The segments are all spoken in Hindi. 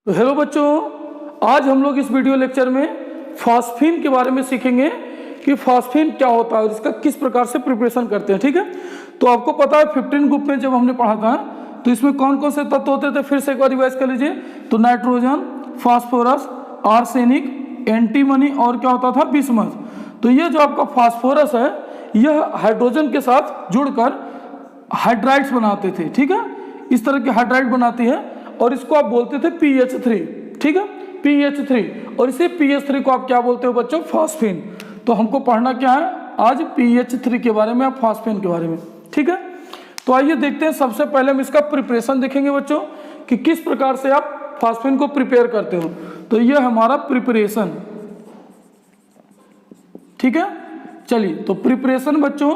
तो हेलो बच्चों, आज हम लोग इस वीडियो लेक्चर में फॉस्फीन के बारे में सीखेंगे कि फॉस्फीन क्या होता है और इसका किस प्रकार से प्रिपरेशन करते हैं। ठीक है, तो आपको पता है 15 ग्रुप में जब हमने पढ़ा था तो इसमें कौन कौन से तत्व होते थे, फिर से एक बार रिवाइज कर लीजिए। तो नाइट्रोजन, फास्फोरस, आर्सेनिक, एंटीमनी और क्या होता था, बिस्मथ। तो ये जो आपका फास्फोरस है यह हाइड्रोजन के साथ जुड़कर हाइड्राइड्स बनाते थे। ठीक है, इस तरह के हाइड्राइड बनाती है और इसको आप बोलते थे PH3। ठीक है, PH3। और इसी PH3 को आप क्या बोलते हो बच्चों, फॉस्फीन। तो हमको पढ़ना क्या है आज, PH3 के बारे में, आप फॉस्फीन के बारे में। ठीक है, तो आइए देखते हैं। सबसे पहले हम इसका प्रिपरेशन देखेंगे बच्चों कि किस प्रकार से आप फॉस्फीन को प्रिपेयर करते हो। तो यह हमारा प्रिपरेशन। ठीक है, चलिए तो प्रिपरेशन बच्चों,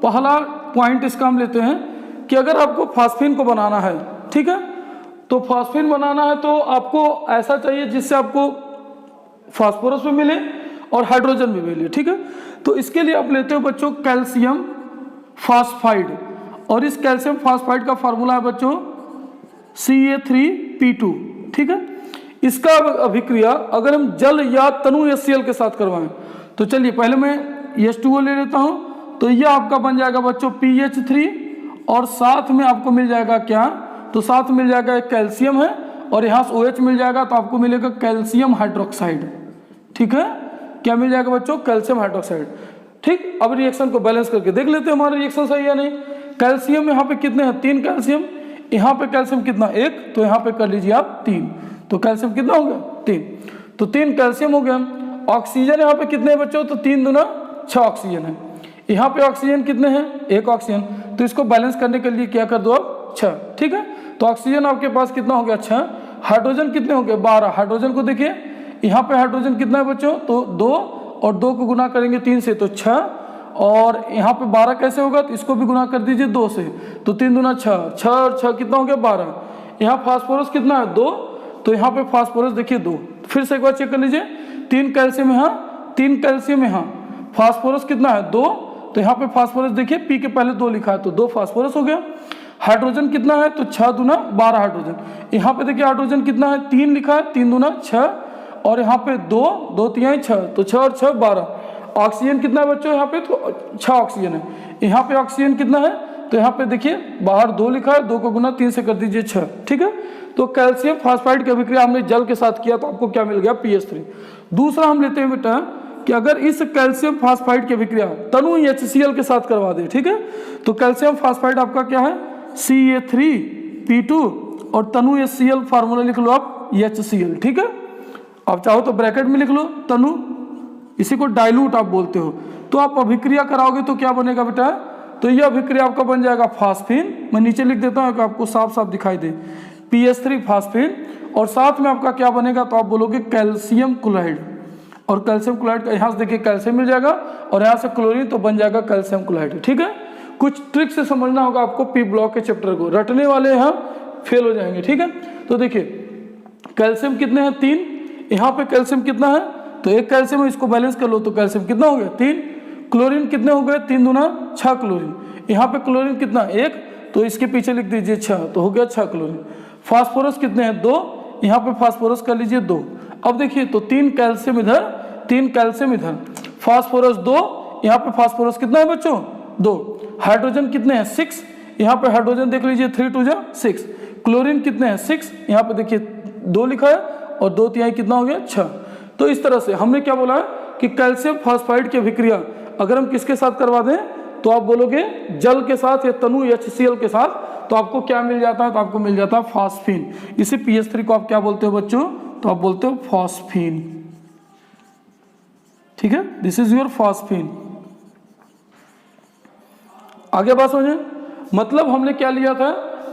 पहला पॉइंट इसका हम लेते हैं कि अगर आपको फॉस्फीन को बनाना है, ठीक है, तो फॉस्फीन बनाना है तो आपको ऐसा चाहिए जिससे आपको फास्फोरस भी मिले और हाइड्रोजन भी मिले। ठीक है, तो इसके लिए आप लेते हो बच्चों कैल्शियम फास्फाइड, और इस कैल्शियम फास्फाइड का फार्मूला है बच्चों Ca3P2। ठीक है, इसका अभिक्रिया अगर हम जल या तनु HCl के साथ करवाएं तो चलिए पहले मैं H2O ले लेता हूं। तो यह आपका बन जाएगा बच्चों PH3 और साथ में आपको मिल जाएगा क्या, तो साथ मिल जाएगा एक कैल्शियम है और यहाँ से OH मिल जाएगा तो आपको मिलेगा कैल्शियम हाइड्रोक्साइड। ठीक है, क्या मिल जाएगा बच्चों, कैल्शियम हाइड्रोक्साइड। ठीक, अब रिएक्शन को बैलेंस करके देख लेते हैं हमारा रिएक्शन सही है नहीं। कैल्शियम यहाँ पे कितने हैं, 3 कैल्शियम, यहाँ पे कैल्शियम कितना 1, तो यहाँ पे कर लीजिए आप 3, तो कैल्शियम कितना हो गया 3, तो 3 कैल्शियम हो गया। ऑक्सीजन यहाँ पे कितने हैं बच्चों, तो 3 दूना 6 ऑक्सीजन है। यहाँ पे ऑक्सीजन कितने हैं, 1 ऑक्सीजन, तो इसको बैलेंस करने के लिए क्या कर दो आप 6। ठीक है, तो ऑक्सीजन आपके पास कितना हो गया 6। हाइड्रोजन कितने हो गए 12। हाइड्रोजन को देखिए, यहाँ पे हाइड्रोजन कितना है बच्चों, तो 2, और 2 को गुना करेंगे 3 से तो 6, और यहाँ पे 12 कैसे होगा, तो इसको भी गुना कर दीजिए 2 से, तो 3 दूना 6, 6 और 6 कितना हो गया 12। यहाँ फास्फोरस कितना है 2, तो यहाँ पे फास्फोरस देखिए 2। फिर से एक बार चेक कर लीजिए, 3 कैल्शियम यहाँ, 3 कैल्शियम यहाँ, फास्फोरस कितना है 2, तो यहाँ पे फास्फोरस देखिए P के पहले 2 लिखा है तो 2 फास्फोरस हो गया। हाइड्रोजन कितना है, तो 6 दूना 12 हाइड्रोजन। यहाँ पे देखिए हाइड्रोजन कितना है, 3 लिखा है, 3 दूना 6, और यहाँ पे 2, 2 3 6, तो 6 और 6 12। ऑक्सीजन कितना है बच्चों, यहाँ पे तो 6 ऑक्सीजन है। यहाँ पे ऑक्सीजन कितना है, तो यहाँ पे देखिए बाहर 2 लिखा है, 2 को गुना 3 से कर दीजिए 6। ठीक है, तो कैल्शियम फास्फाइड की अभिक्रिया हमने जल के साथ किया तो आपको क्या मिल गया, PH3। दूसरा हम लेते हैं बेटा कि अगर इस कैल्शियम फास्फाइड की अभिक्रिया तनु HCl के साथ करवा दे, ठीक है, तो कैल्शियम फास्फाइड आपका क्या है Ca3P2 और तनु HCl फार्मूला लिख लो आप HCl। ठीक है, आप चाहो तो ब्रैकेट में लिख लो तनु, इसी को डाइल्यूट आप बोलते हो। तो आप अभिक्रिया कराओगे तो क्या बनेगा बेटा, तो यह अभिक्रिया आपका बन जाएगा फास्फीन। मैं नीचे लिख देता हूँ कि आपको साफ साफ दिखाई दे, PH3 फास्फीन, और साथ में आपका क्या बनेगा, तो आप बोलोगे कैल्शियम क्लोराइड, और कैल्शियम क्लोराइड का यहाँ से देखिए कैल्शियम मिल जाएगा और यहाँ से क्लोरीन, तो बन जाएगा कैल्शियम क्लोराइड। ठीक है, कुछ ट्रिक से समझना होगा आपको P ब्लॉक के चैप्टर को, रटने वाले यहाँ फेल हो जाएंगे। ठीक है, तो देखिए कैल्शियम कितने हैं 3, यहाँ पे कैल्शियम कितना है, तो 1 कैल्शियम है, इसको बैलेंस कर लो तो कैल्शियम कितना हो गया 3। क्लोरीन कितने हो गए, 3 दूना 6 क्लोरीन। यहाँ पे क्लोरीन कितना 1, तो इसके पीछे लिख दीजिए 6, तो हो गया 6 क्लोरीन। फास्फोरस कितने हैं 2, यहाँ पे फास्फोरस कर लीजिए 2। अब देखिए तो 3 कैल्शियम इधर, 3 कैल्शियम इधर, फास्फोरस 2, यहाँ पे फास्फोरस कितना है बच्चों 2। हाइड्रोजन कितने हैं 6, यहाँ पे हाइड्रोजन देख लीजिए 3 2 6। क्लोरीन कितने हैं 6, यहाँ पे देखिए 2 लिखा है और 2 3 कितना हो गया 6। तो इस तरह से हमने क्या बोला कि कैल्शियम फास्फाइड की अभिक्रिया अगर हम किसके साथ करवा दें, तो आप बोलोगे जल के साथ या तनु HCl के साथ, तो आपको क्या मिल जाता है, तो आपको मिल जाता है फास्फीन। इसी PH3 को आप क्या बोलते हो बच्चों, तो आप बोलते हो फास्फीन। ठीक है, दिस इज योर फास्फीन। आगे बात समझे, मतलब हमने क्या लिया था,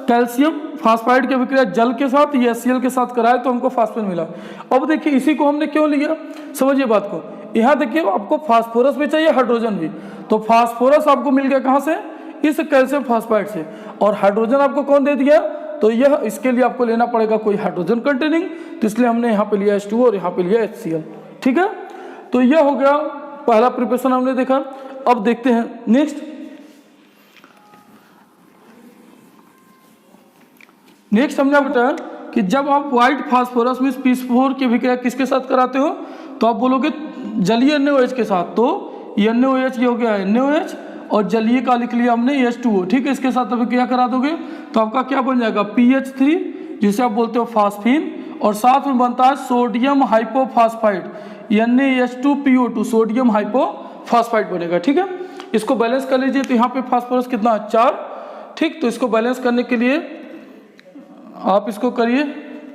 कैल्शियम फास्फाइड की अभिक्रिया जल के साथ या HCl के साथ कराए तो हमको फास्फीन मिला। अब देखिए इसी को हमने क्यों लिया, समझिए बात को। यहाँ देखिए आपको फास्फोरस भी चाहिए, हाइड्रोजन भी, तो फास्फोरस आपको मिल गया कहाँ से, इस कैल्शियम फास्फाइड से, और हाइड्रोजन आपको कौन दे दिया, तो यह इसके लिए आपको लेना पड़ेगा कोई हाइड्रोजन कंटेनिंग, तो इसलिए हमने यहाँ पे लिया H2O और यहाँ पे लिया HCl। ठीक है, तो यह हो गया पहला प्रिपरेशन हमने देखा। अब देखते हैं नेक्स्ट हमने बताया कि जब आप व्हाइट फास्फोरस में P4 की अभिक्रिया किसके साथ कराते हो, तो आप बोलोगे जलीय NaOH के साथ, तो NaOH ये हो गया NaOH और जलीय का लिख लिया हमने H2O, ठीक है। इसके साथ अभिक्रिया करा दोगे तो आपका क्या बन जाएगा PH3 जिसे आप बोलते हो फास्फीन, और साथ में बनता है सोडियम हाइपोफास्फाइड NaH2PO2, सोडियम हाइपोफास्फाइड बनेगा, ठीक है। इसको बैलेंस कर लीजिए, तो यहाँ पे फास्फोरस कितना है 4, ठीक। तो इसको बैलेंस करने के लिए आप इसको करिए,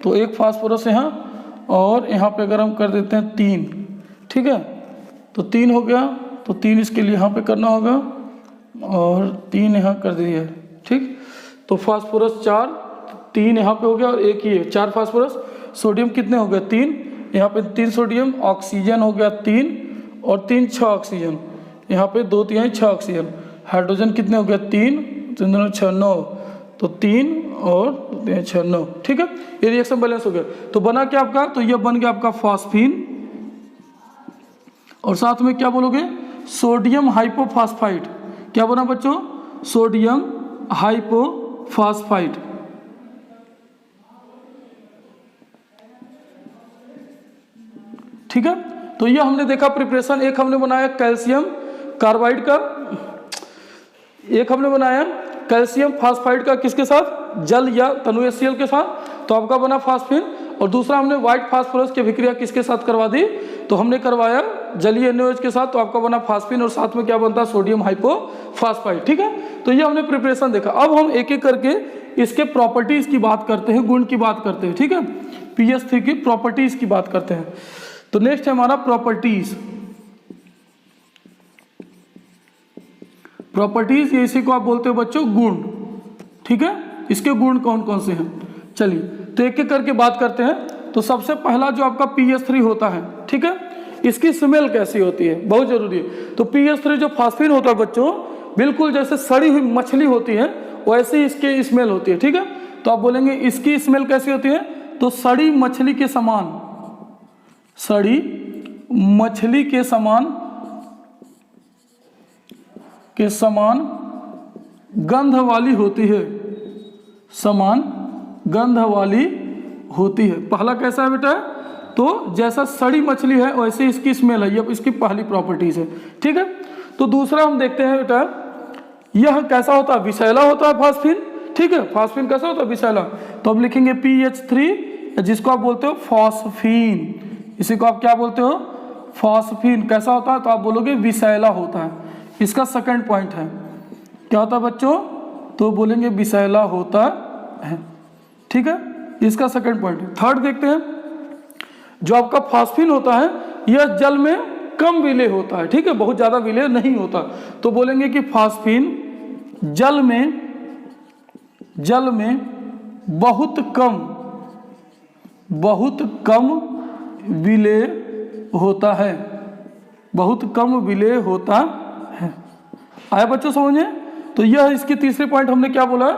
तो एक फास्फोरस यहाँ और यहाँ पे अगर हम कर देते हैं 3, ठीक है, तो 3 हो गया, तो 3 इसके लिए यहाँ पे करना होगा और 3 यहाँ कर दिए, ठीक। तो फास्फोरस 4, 3 यहाँ पे हो गया और एक ही है, 4 फास्फोरस। सोडियम कितने हो गए 3, यहाँ पे 3 सोडियम, ऑक्सीजन हो गया 3 और 3 6 ऑक्सीजन, यहाँ पे 2 3 6 ऑक्सीजन। हाइड्रोजन कितने हो गया 3 3 6 9, तो 3 और 3 6 9, ठीक है। ये रिएक्शन बैलेंस हो गया, तो बना क्या आपका, तो ये बन गया आपका फास्फीन और साथ में क्या बोलोगे सोडियम हाइपोफास्फाइड। क्या बना बच्चों, सोडियम हाइपोफास्फाइड, ठीक है। तो ये हमने देखा प्रिपरेशन। एक हमने बनाया कैल्शियम कार्बाइड का, एक हमने बनाया कैल्शियम फास्फाइड का किसके साथ, जल या तनु HCl के साथ, तो आपका बना फास्फीन। और दूसरा हमने व्हाइट फास्फोरस की अभिक्रिया किसके साथ करवा दी, तो हमने करवाया जलीय NaOH के साथ, तो आपका बना फास्फीन और साथ में क्या बनता है सोडियम हाइपोफास्फाइड, ठीक है। तो ये हमने प्रिपरेशन देखा। अब हम एक एक करके इसके प्रॉपर्टीज की बात करते हैं, गुण की बात करते हैं, ठीक है। PH3 की प्रॉपर्टीज की बात करते हैं। तो नेक्स्ट है हमारा प्रॉपर्टीज। प्रॉपर्टीज ये इसी को आप बोलते हो बच्चों गुण, ठीक है। इसके गुण कौन कौन से हैं, चलिए तो एक एक करके बात करते हैं। तो सबसे पहला जो आपका PH3 होता है, ठीक है, इसकी स्मेल कैसी होती है, बहुत जरूरी है। तो PH3 जो फास्फीन होता है बच्चों, बिल्कुल जैसे सड़ी हुई मछली होती है वैसे ही इसकी स्मेल होती है, ठीक है। तो आप बोलेंगे इसकी स्मेल कैसी होती है, तो सड़ी मछली के समान, सड़ी मछली के समान गंध वाली होती है, समान गंध वाली होती है। पहला कैसा है बेटा, तो जैसा सड़ी मछली है वैसे इसकी स्मेल है, ये इसकी पहली प्रॉपर्टीज है, ठीक है। तो दूसरा हम देखते हैं बेटा, यह कैसा होता है, विषैला होता है फास्फीन, ठीक है। फास्फीन कैसा होता है, विषैला। तो हम लिखेंगे PH3 जिसको आप बोलते हो फॉस्फीन, इसी को आप क्या बोलते हो फॉस्फीन। कैसा होता है, तो आप बोलोगे विषैला होता है। इसका सेकंड पॉइंट है, क्या होता है बच्चों, तो बोलेंगे विषैला होता है, ठीक है। इसका सेकंड पॉइंट। थर्ड देखते हैं, जो आपका फास्फीन होता है यह जल में कम विलेय होता है, ठीक है, बहुत ज्यादा विलेय नहीं होता। तो बोलेंगे कि फास्फीन जल में बहुत कम विलेय होता है, बहुत कम विलेय होता है। आया बच्चों समझ में। तो यह इसके तीसरे पॉइंट हमने क्या बोला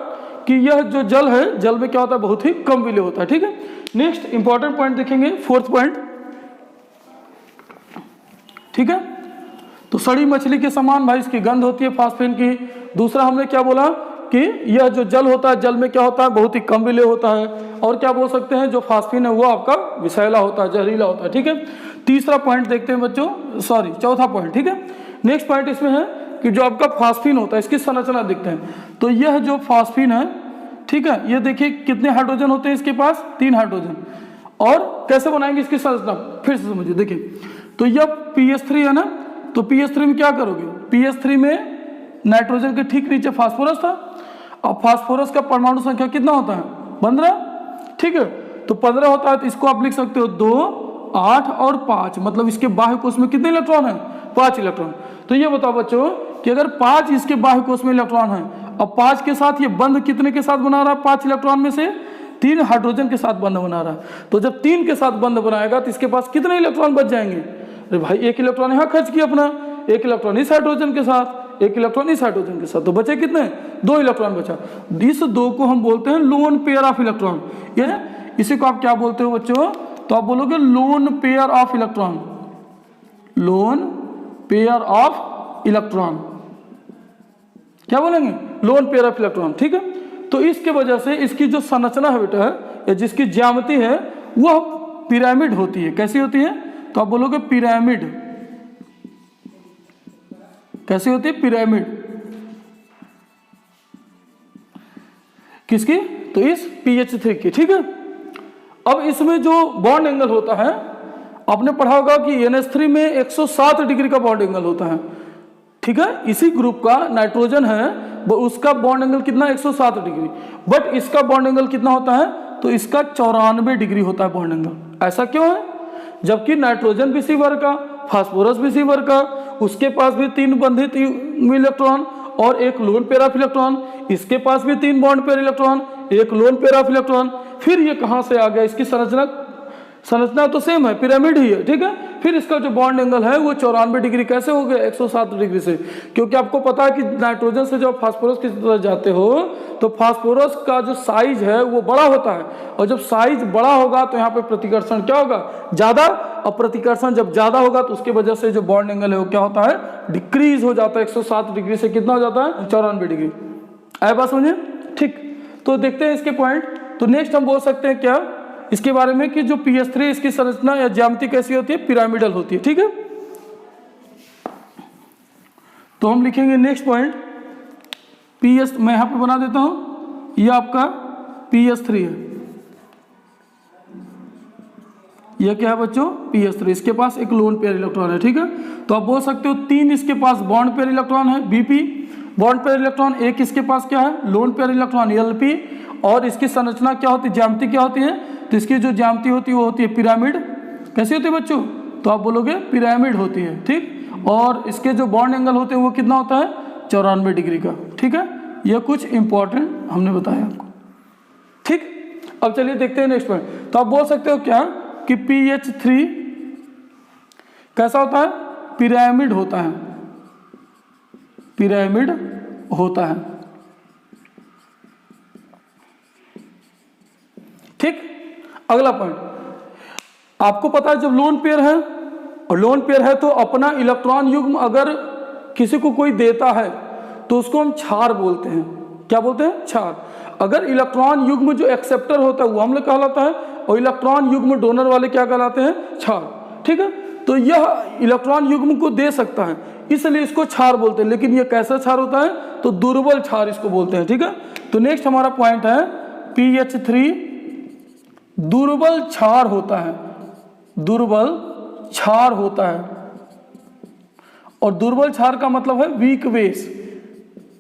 कि यह जो जल है, जल में क्या होता है, बहुत ही कम विलेय होता है, ठीक है। नेक्स्ट इंपॉर्टेंट पॉइंट देखेंगे, फोर्थ पॉइंट, ठीक है। तो सड़ी मछली के समान भाई इसकी गंध होती है फास्फीन की। दूसरा हमने क्या बोला कि यह जो जल होता है, जल में क्या होता है, बहुत ही कम विलेय होता है। और क्या बोल सकते हैं, जो फास्फीन है वो आपका विषैला होता है, जहरीला होता है, ठीक है। तीसरा पॉइंट देखते हैं बच्चों, सॉरी चौथा पॉइंट, ठीक है। नेक्स्ट पॉइंट इसमें है कि जो आपका फास्फीन होता है इसकी संरचना देखते हैं। तो यह जो फास्फीन है, ठीक है, ये देखिए कितने हाइड्रोजन होते हैं इसके पास, 3 हाइड्रोजन। और कैसे बनाएंगे इसकी संरचना, फिर से समझिए। देखिए तो यह PH3 है ना, तो PH3 में क्या करोगे, PH3 में नाइट्रोजन के ठीक नीचे फास्फोरस था। अब फास्फोरस का परमाणु संख्या कितना होता है, 15, ठीक है। तो 15 होता है, तो इसको आप लिख सकते हो 2 8 और 5, मतलब इसके बाह्य कोश में कितने इलेक्ट्रॉन है, 5 इलेक्ट्रॉन। तो ये बताओ बच्चों कि अगर 5 इसके बाह्य कोश में इलेक्ट्रॉन है, अब 5 के साथ ये बंध कितने के साथ बना रहा है, 5 इलेक्ट्रॉन में से 3 हाइड्रोजन के साथ बंध बना रहा है। तो जब 3 के साथ बंध बनाएगा तो इसके पास कितने इलेक्ट्रॉन बच जाएंगे, अरे भाई 1 इलेक्ट्रॉन यहाँ खर्च किया अपना, 1 इलेक्ट्रॉन इस हाइड्रोजन के साथ, 1 इलेक्ट्रॉन इस हाइड्रोजन के साथ, तो बचे कितने, 2 इलेक्ट्रॉन बचा। इस 2 को हम बोलते हैं लोन पेयर ऑफ इलेक्ट्रॉन। ये इसी को आप क्या बोलते हो बच्चों, तो आप बोलोगे lone pair of electron, lone pair of electron, क्या बोलेंगे, लोन पेयर ऑफ इलेक्ट्रॉन, ठीक है। तो इसके वजह से इसकी जो संरचना है बेटा, या जिसकी ज्यामिति है वह पिरामिड होती है। कैसी होती है? तो आप बोलोगे पिरामिड। कैसी होती है? पिरामिड। किसकी? तो इस PH3 की। ठीक है, अब इसमें जो बॉन्ड एंगल होता है, आपने पढ़ा होगा कि NH3 में 107 डिग्री का बॉन्ड एंगल होता है। ठीक है, इसी ग्रुप का नाइट्रोजन है, उसका बॉन्ड एंगल कितना? 107 डिग्री। बट इसका बॉन्ड एंगल कितना होता है? तो इसका 94 डिग्री होता है बॉन्ड एंगल। ऐसा क्यों है? जबकि नाइट्रोजन भी सी वर्ग का, फास्फोरस भी सी वर्ग का, उसके पास भी 3 बंधित इलेक्ट्रॉन और एक लोन पेयर ऑफ इलेक्ट्रॉन, इसके पास भी 3 बॉन्ड पेयर इलेक्ट्रॉन, एक लोन पेयर ऑफ इलेक्ट्रॉन। फिर ये कहां से आ गया? इसकी संरचना तो सेम है, पिरामिड ही है। ठीक है, फिर इसका जो बॉन्ड एंगल है वो 94 डिग्री कैसे हो गया? 107 डिग्री से। क्योंकि आपको पता है कि नाइट्रोजन से जब फास्फोरस की तरफ जाते हो तो फास्फोरस का जो साइज है वो बड़ा होता है, और जब साइज बड़ा होगा तो यहाँ पे प्रतिकर्षण क्या होगा? ज्यादा। और प्रतिकर्षण जब ज्यादा होगा तो उसकी वजह से जो बॉन्ड एंगल है वो क्या होता है? डिक्रीज हो जाता है। 107 डिग्री से कितना हो जाता है? 94 डिग्री। आए बात समझे? ठीक, तो देखते हैं इसके पॉइंट। तो नेक्स्ट हम बोल सकते हैं क्या इसके बारे में कि जो PH3 इसकी संरचना या ज्यामिति कैसी होती है? पिरामिडल होती है। ठीक है, तो हम लिखेंगे नेक्स्ट पॉइंट PS, मैं यहां पे बना देता हूं, ये आपका PH3 है। यह क्या है बच्चों? PH3। इसके पास एक लोन पेयर इलेक्ट्रॉन है। ठीक है, तो आप बोल सकते हो 3 इसके पास बॉन्ड पेयर इलेक्ट्रॉन है, BP बॉन्ड पेयर इलेक्ट्रॉन, एक इसके पास क्या है? Lone pair electron, LP। और इसकी संरचना क्या होती है? ज्यामिति क्या होती है? तो इसकी जो ज्यामिति होती है वो होती है पिरामिड। कैसी होती है बच्चों? तो आप बोलोगे पिरामिड होती है। ठीक, और इसके जो बॉन्ड एंगल होते हैं वो कितना होता है? 94 डिग्री का। ठीक है, यह कुछ इंपॉर्टेंट हमने बताया आपको। ठीक, अब चलिए देखते हैं नेक्स्ट पॉइंट। तो आप बोल सकते हो क्या कि PH3 कैसा होता है? पिरामिड होता है। पिरामिड होता है। ठीक, अगला पॉइंट, आपको पता है जब लोन पेयर है, और लोन पेयर है तो अपना इलेक्ट्रॉन युग्म अगर किसी को कोई देता है तो उसको हम क्षार बोलते हैं। क्या बोलते हैं? क्षार। अगर इलेक्ट्रॉन युग्म जो एक्सेप्टर होता है वो हम लोग कहलाता है, और इलेक्ट्रॉन युग्म डोनर वाले क्या कहलाते हैं? क्षार। ठीक है, तो यह इलेक्ट्रॉन युग्म को दे सकता है, इसलिए इसको क्षार बोलते हैं। लेकिन यह कैसा क्षार होता है? तो दुर्बल क्षार इसको बोलते हैं। ठीक है, तो नेक्स्ट हमारा पॉइंट है PH3 दुर्बल क्षार होता है। दुर्बल क्षार होता है, और दुर्बल क्षार का मतलब है वीक बेस।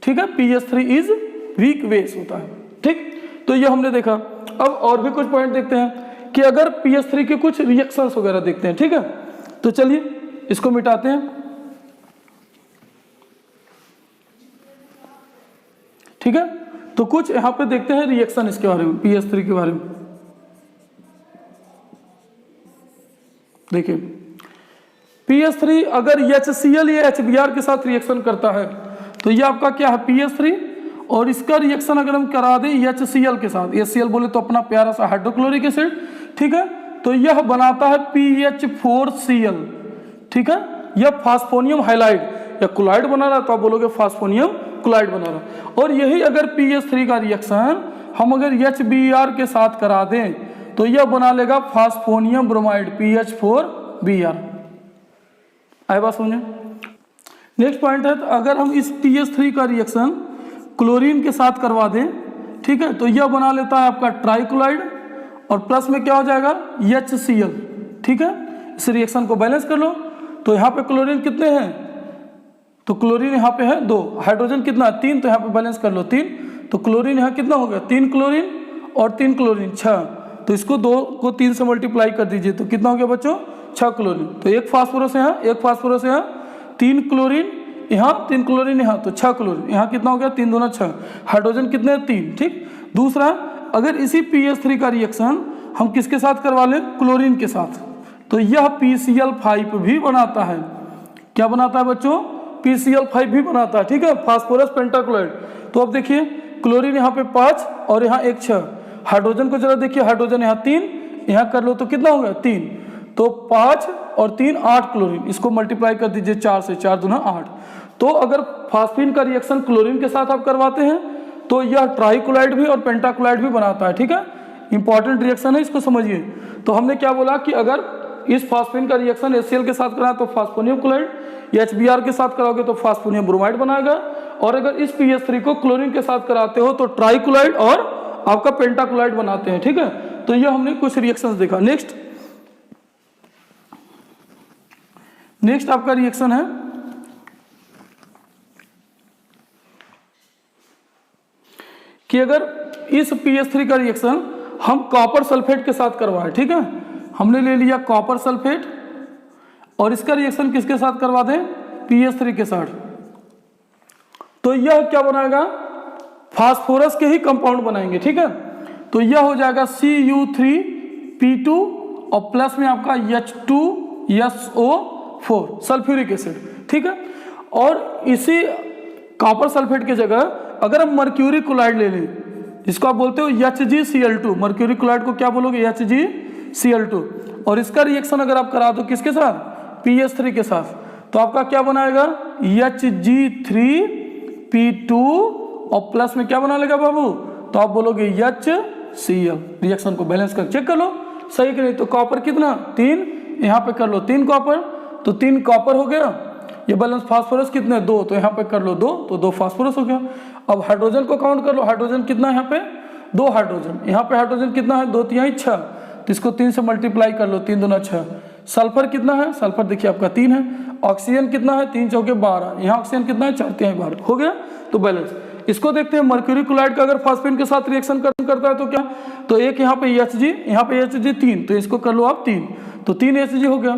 ठीक है, PH3 इज वीक बेस होता है। ठीक, तो ये हमने देखा। अब और भी कुछ पॉइंट देखते हैं कि अगर PH3 के कुछ रिएक्शंस वगैरह देखते हैं। ठीक है, तो चलिए इसको मिटाते हैं। ठीक है, तो कुछ यहां पे देखते हैं रिएक्शन इसके बारे में, PH3 के बारे में। देखिए, PH3 अगर HCl या HBr के साथ रिएक्शन करता है तो ये आपका क्या है? PH3। और इसका रिएक्शन अगर हम करा दें HCl के साथ, HCl बोले तो अपना प्यारा सा हाइड्रोक्लोरिक एसिड। ठीक है, तो यह बनाता है PH4Cl। ठीक है, यह फास्फोनियम हाइलाइड या क्लोराइड बना रहा है, तो आप बोलोगे फास्फोनियम क्लोराइड बना रहा। और यही अगर PH3 का रिएक्शन हम अगर HBr के साथ करा दें तो यह बना लेगा फास्फोनियम ब्रोमाइड PH4Br। आए बात समझे? नेक्स्ट पॉइंट है, तो अगर हम इस PH3 का रिएक्शन क्लोरीन के साथ करवा दें, ठीक है, तो यह बना लेता है आपका ट्राइक्लोराइड, और प्लस में क्या हो जाएगा? HCl। ठीक है, इस रिएक्शन को बैलेंस कर लो। तो यहाँ पे क्लोरीन कितने हैं? तो क्लोरीन यहाँ पे है 2, हाइड्रोजन कितना है? 3, तो यहाँ पे बैलेंस कर लो 3। तो क्लोरीन यहाँ कितना हो गया? 3 क्लोरीन और 3 क्लोरीन 6। तो इसको 2 को 3 से मल्टीप्लाई कर दीजिए तो कितना हो गया बच्चों? 6 क्लोरीन। तो एक फास्फोरस यहाँ, एक फास्फोरस यहाँ, 3 क्लोरीन यहाँ, 3 क्लोरीन यहाँ, तो 6 क्लोरीन। यहाँ कितना हो गया? 3 दूना 6। हाइड्रोजन कितने? 3। ठीक, दूसरा, अगर इसी PH3 का रिएक्शन हम किसके साथ करवा लें? क्लोरीन के साथ, तो यह PCl5 भी बनाता है। क्या बनाता है बच्चों? PCl5 भी बनाता है। ठीक है, फास्फोरस पेंटाक्लोराइड। तो अब देखिए, क्लोरीन यहाँ पे 5 और यहाँ 1 6। हाइड्रोजन को जरा देखिए, हाइड्रोजन यहाँ 3, यहाँ कर लो तो कितना हो गया? 3। तो 5 और 3 8 क्लोरीन, इसको मल्टीप्लाई कर दीजिए 4 से, 4 दूना 8। तो अगर फास्फीन का रिएक्शन क्लोरीन के साथ आप करवाते हैं तो यह ट्राइक्लोराइड भी और पेंटाक्लोराइड भी बनाता है। ठीक है, इंपॉर्टेंट रिएक्शन है, इसको समझिए। तो हमने क्या बोला कि अगर इस फास्फेन का रिएक्शन HCl के साथ कराए तो फास्फोनियम क्लोराइड, या HBr के साथ कराओगे तो फास्फोनियम ब्रोमाइड बनाएगा, और अगर इस PH3 को क्लोरीन के साथ कराते हो तो ट्राइक्लोराइड और आपका पेंटाक्लोराइड बनाते हैं, ठीक है। तो ये हमने कुछ रिएक्शंस देखा। नेक्स्ट आपका रिएक्शन है कि अगर इस PH3 का रिएक्शन हम कॉपर सल्फेट के साथ करवाएं, ठीक है, हमने ले लिया कॉपर सल्फेट और इसका रिएक्शन किसके साथ करवा दें, PH3 के साथ, तो यह क्या बनाएगा, फास्फोरस के ही कंपाउंड बनाएंगे, ठीक है। तो यह हो जाएगा Cu3P2 और प्लस में आपका H2SO4 सल्फ्यूरिक एसिड, ठीक है। और इसी कॉपर सल्फेट की जगह अगर हम मर्क्यूरी क्लोराइड ले लें, जिसको आप बोलते हो HgCl2, मर्क्यूरी क्लोराइड को क्या बोलोगे, HgCl2, और इसका रिएक्शन अगर आप करा दो किसके साथ, PH3 के साथ, तो आपका क्या बनाएगा, Hg3P2 और प्लस में क्या बना लेगा बाबू, तो आप बोलोगे HCl। रिएक्शन को बैलेंस कर चेक कर लो सही कि नहीं। तो कॉपर कितना 3, यहाँ पे कर लो 3 कॉपर, तो 3 कॉपर हो गया। ये बैलेंस फास्फोरस कितने 2, तो यहाँ पे कर लो 2, तो 2 फास्फोरस हो गया। अब हाइड्रोजन को काउंट कर लो, हाइड्रोजन कितना है यहाँ पे 2 हाइड्रोजन, यहाँ पे हाइड्रोजन कितना है 2 तिहाई 6, तो इसको 3 से मल्टीप्लाई कर लो, 3 दूना 6। सल्फर कितना है, सल्फर देखिए आपका 3 है। ऑक्सीजन कितना है 3 चौके 12, यहाँ ऑक्सीजन कितना है 4 तिहाई 12, हो गया। तो बैलेंस इसको देखते हैं, मर्क्यूरी क्लोराइड का अगर फास्फेन के साथ रिएक्शन करता है तो क्या, तो एक यहाँ पे Hg, यहाँ पे Hg 3, तो इसको कर लो आप 3, तो 3 Hg हो गया।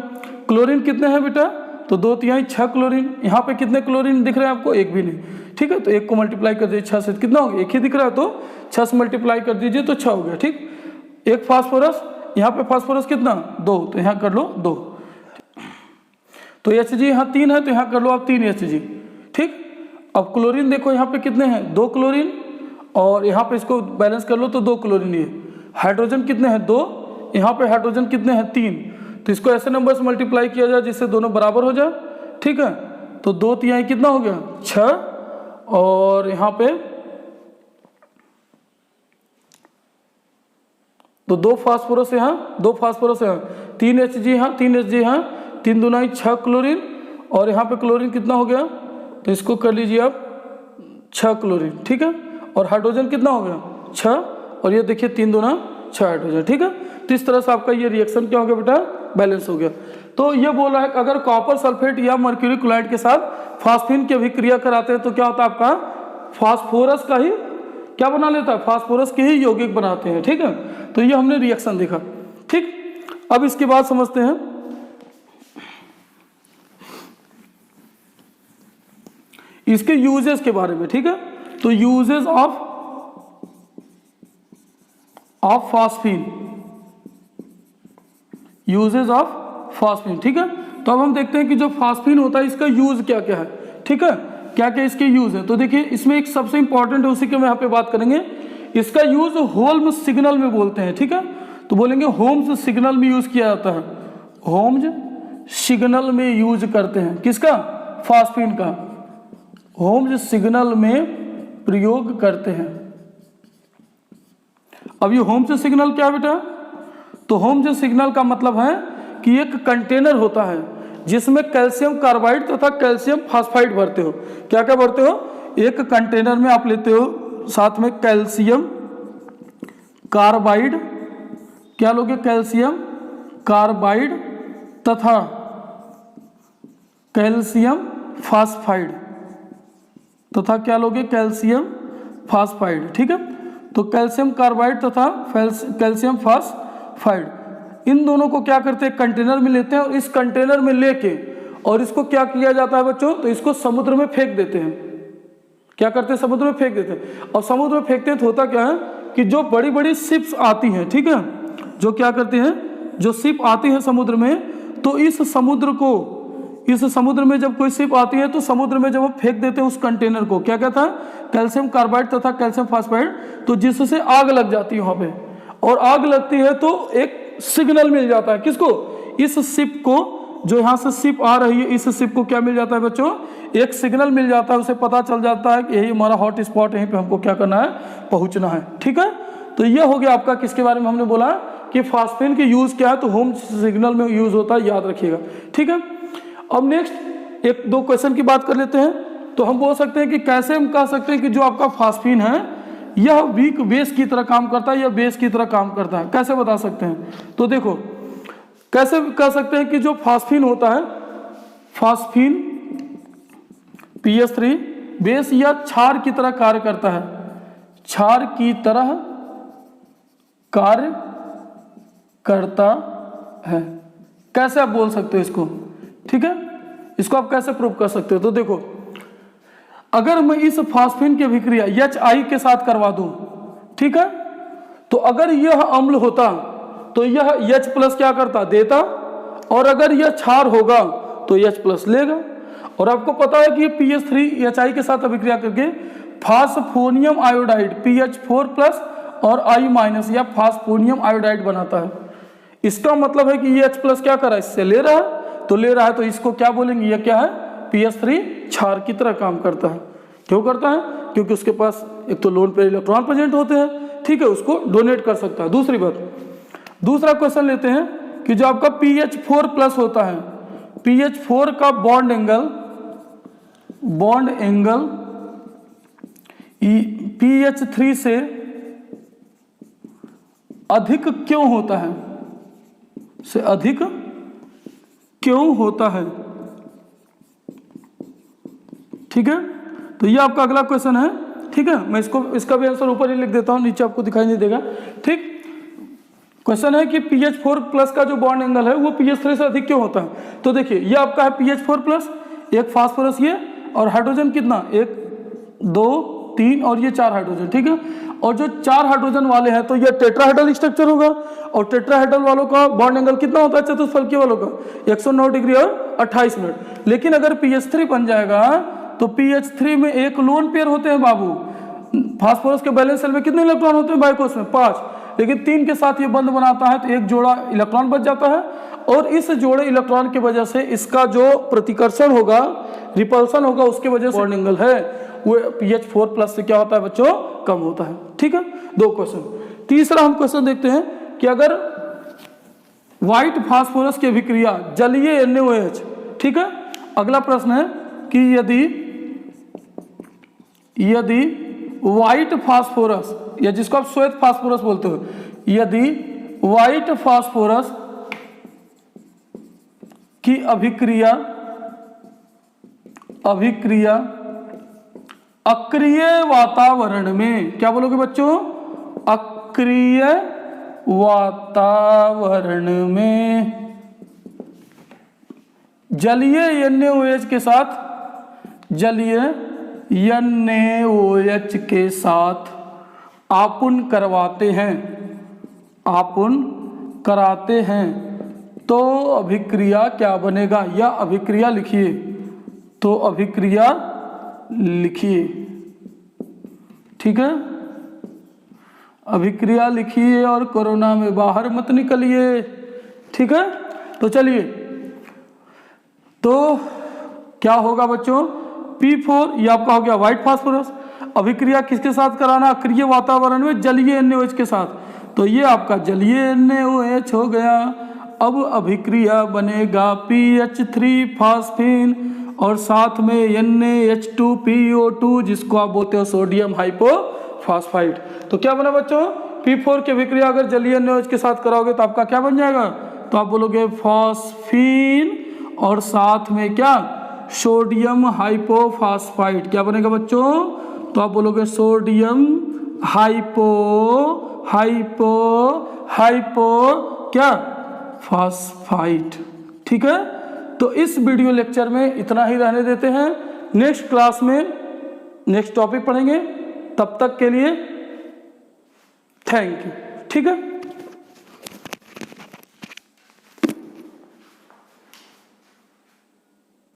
क्लोरीन कितने हैं बेटा, तो 2 तिहाई 6 क्लोरीन, यहाँ पे कितने क्लोरीन दिख रहे हैं आपको, एक भी नहीं, ठीक है। तो एक को मल्टीप्लाई कर दीजिए 6 से, कितना हो गया, एक ही दिख रहा है, तो 6 से मल्टीप्लाई कर दीजिए तो 6 हो गया, ठीक। एक फास्फोरस, यहाँ पे फास्फोरस कितना 2, तो यहाँ कर लो 2, तो Hg यहाँ 3 है, तो यहाँ कर लो आप 3 Hg, ठीक। अब क्लोरीन देखो यहाँ पे कितने हैं 2 क्लोरीन, और यहाँ पे इसको बैलेंस कर लो तो 2 क्लोरीन। ये हाइड्रोजन कितने हैं 2, यहाँ पे हाइड्रोजन कितने हैं 3, तो इसको ऐसे नंबर से मल्टीप्लाई किया जाए जिससे दोनों बराबर हो जाए, ठीक है। तो 2 तिहाई कितना हो गया 6, और यहाँ पे तो 2 फास्फोरस यहाँ 2 फास्फोरस यहाँ, 3 Hg यहाँ 3 Hg यहाँ, 3 दूनाई 6 क्लोरीन, और यहाँ पे क्लोरीन कितना हो गया, तो इसको कर लीजिए आप 6 क्लोरीन, ठीक है। और हाइड्रोजन कितना हो गया 6, और ये देखिए 3 दूना 6 हाइड्रोजन, ठीक है। तो इस तरह से आपका ये रिएक्शन क्या हो गया बेटा, बैलेंस हो गया। तो ये बोल रहा है कि अगर कॉपर सल्फेट या मर्क्यूरी क्लोराइड के साथ फास्फीन की अभिक्रिया कराते हैं तो क्या होता है, आपका फास्फोरस का ही क्या बना लेता है, फास्फोरस के ही यौगिक बनाते हैं, ठीक है। तो ये हमने रिएक्शन देखा, ठीक। अब इसके बाद समझते हैं इसके यूजेस के बारे में, ठीक है। तो uses of phosphine, uses of phosphine, ठीक है। तो अब हम देखते हैं कि जो फास्फीन होता है इसका यूज क्या क्या है, ठीक है, क्या क्या इसके यूज है। तो देखिए इसमें एक सबसे इंपॉर्टेंट है, उसी के हम यहाँ पे बात करेंगे। इसका यूज होल्म्स सिग्नल में बोलते हैं, ठीक है। तो बोलेंगे होम्स सिग्नल में यूज किया जाता है, होम्स सिग्नल में यूज करते हैं, किसका, फास्फीन का, होम्स सिग्नल में प्रयोग करते हैं। अब ये होम्स सिग्नल क्या है बेटा, तो होम्स सिग्नल का मतलब है कि एक कंटेनर होता है जिसमें कैल्शियम कार्बाइड तथा कैल्शियम फास्फाइड भरते हो। क्या क्या भरते हो, एक कंटेनर में आप लेते हो साथ में कैल्शियम कार्बाइड, क्या लोगे, कैल्शियम कार्बाइड तथा कैल्शियम फास्फाइड, तथा क्या लोगे, कैल्शियम फास्फाइड, ठीक है। तो कैल्शियम कार्बाइड तथा कैल्शियम फास्फाइड, इन दोनों को क्या करते हैं, कंटेनर में लेते हैं, और इस कंटेनर में लेके और इसको क्या किया जाता है बच्चों, तो इसको समुद्र में फेंक देते हैं। क्या करते हैं, समुद्र में फेंक देते हैं। और समुद्र में फेंकते हैं तो होता क्या है कि जो बड़ी बड़ी शिप्स आती हैं, ठीक है, जो क्या करते हैं, जो शिप आती है समुद्र में, तो इस समुद्र में जब कोई शिप आती है तो समुद्र में जब वो फेंक देते हैं उस कंटेनर को, क्या कहता है, कैल्शियम कार्बाइड तथा कैल्शियम फास्फाइड, तो जिससे आग लग जाती है वहां पे, और आग लगती है तो एक सिग्नल मिल जाता है, किसको, इस शिप को, जो यहाँ से शिप आ रही है, इस शिप को क्या मिल जाता है बच्चों, एक सिग्नल मिल जाता है, उसे पता चल जाता है कि यही हमारा हॉट स्पॉट, यहीं पे हमको क्या करना है, पहुंचना है, ठीक है। तो ये हो गया आपका किसके बारे में हमने बोला कि फास्फेन के यूज क्या है, तो होम सिग्नल में यूज होता है, याद रखिएगा। ठीक है, अब नेक्स्ट एक दो क्वेश्चन की बात कर लेते हैं। तो हम बोल सकते हैं कि कैसे हम कह सकते हैं कि जो आपका फास्फीन है यह वीक बेस की तरह काम करता है या बेस की तरह काम करता है, कैसे बता सकते हैं? तो देखो कैसे कह सकते हैं कि जो फास्फीन होता है, फास्फीन PH3 बेस या क्षार की तरह कार्य करता है, क्षार की तरह कार्य करता है। कैसे आप बोल सकते हो इसको? ठीक है, इसको आप कैसे प्रूव कर सकते हो? तो देखो अगर मैं इस फास्फीन की अभिक्रिया HI के साथ करवा दूं, ठीक है, तो अगर यह अम्ल होता तो यह H+ क्या करता, देता, और अगर यह क्षार होगा तो H+ लेगा। और आपको पता है कि PH3 HI के साथ अभिक्रिया करके फास्फोनियम आयोडाइड PH4+ और I- या फास्फोनियम आयोडाइड बनाता है। इसका मतलब है कि ये H+ क्या कर रहा है, इससे ले रहा है, तो ले रहा है तो इसको क्या बोलेंगे, ये क्या है, PH3 क्षार की तरह काम करता है। क्यों करता है? क्योंकि उसके पास एक तो लोन पे इलेक्ट्रॉन प्रेजेंट होते हैं, ठीक है, उसको डोनेट कर सकता है। दूसरी बात, दूसरा क्वेश्चन लेते हैं कि जो आपका PH4+ होता है, PH4 का बॉन्ड एंगल PH3 से अधिक क्यों होता है, से अधिक क्यों होता है? ठीक है, तो ये आपका अगला क्वेश्चन है। ठीक है, मैं इसका भी आंसर ऊपर ही लिख देता हूं, नीचे आपको दिखाई नहीं देगा। ठीक, क्वेश्चन है कि PH4+ का जो बॉन्ड एंगल है वो PH3 से अधिक क्यों होता है? तो देखिए ये आपका है PH4+, एक फास्फोरस ये, और हाइड्रोजन कितना, 1 2 3 और ये 4 हाइड्रोजन। ठीक है, और जो 4 हाइड्रोजन वाले हैं तो ये टेट्राहेड्रल स्ट्रक्चर होगा, और टेट्राहेड्रल वालों का बॉन्ड एंगल कितना होता है चतुष्फलकीय वालों का, 109 डिग्री और 28 मिनट। लेकिन अगर PH3 बन जाएगा तो PH3 में एक लोन पेयर होते हैं बाबू, फास्फोरस के बैलेंस शेल में कितने इलेक्ट्रॉन होते हैं बाइकोस में, 5, लेकिन 3 के साथ ये बंध बनाता है तो एक जोड़ा इलेक्ट्रॉन बच जाता है, और इस जोड़े इलेक्ट्रॉन की वजह से इसका जो प्रतिकर्षण होगा, रिपल्सन होगा, उसके वजह से बॉन्ड एंगल है वो PH4+ से क्या होता है बच्चों, कम होता है। ठीक है, 2 क्वेश्चन। तीसरा हम क्वेश्चन देखते हैं कि अगर व्हाइट फास्फोरस की अभिक्रिया जलीय NaOH, ठीक है, अगला प्रश्न है कि यदि व्हाइट फास्फोरस, या जिसको आप श्वेत फास्फोरस बोलते हो, यदि व्हाइट फास्फोरस की अभिक्रिया अक्रिय वातावरण में, क्या बोलोगे बच्चों, अक्रिय वातावरण में जलीय NaOH के साथ, जलीय NaOH के साथ आपुन कराते हैं तो अभिक्रिया क्या बनेगा, या अभिक्रिया लिखिए, तो अभिक्रिया लिखिए। ठीक है, अभिक्रिया लिखिए और कोरोना में बाहर मत निकलिए। ठीक है, तो चलिए, तो क्या होगा बच्चों, P4 ये आपका हो गया व्हाइट फास्फोरस, अभिक्रिया किसके साथ कराना, अक्रिय वातावरण में जलीय NaOH के साथ, तो ये आपका जलीय NaOH हो गया। अब अभिक्रिया बनेगा PH3 फास्फीन और साथ में NaH2PO2 जिसको आप बोलते हो सोडियम हाइपोफॉस्फाइड। तो क्या बना बच्चों, P4 की अभिक्रिया अगर जलीय NaOH के साथ कराओगे तो आपका क्या बन जाएगा, तो आप बोलोगे फॉस्फीन और साथ में क्या, सोडियम हाइपोफॉस्फाइड। क्या बनेगा बच्चों, तो आप बोलोगे सोडियम हाइपो क्या, फॉस्फाइड। ठीक है, तो इस वीडियो लेक्चर में इतना ही रहने देते हैं। नेक्स्ट क्लास में नेक्स्ट टॉपिक पढ़ेंगे, तब तक के लिए थैंक यू। ठीक है।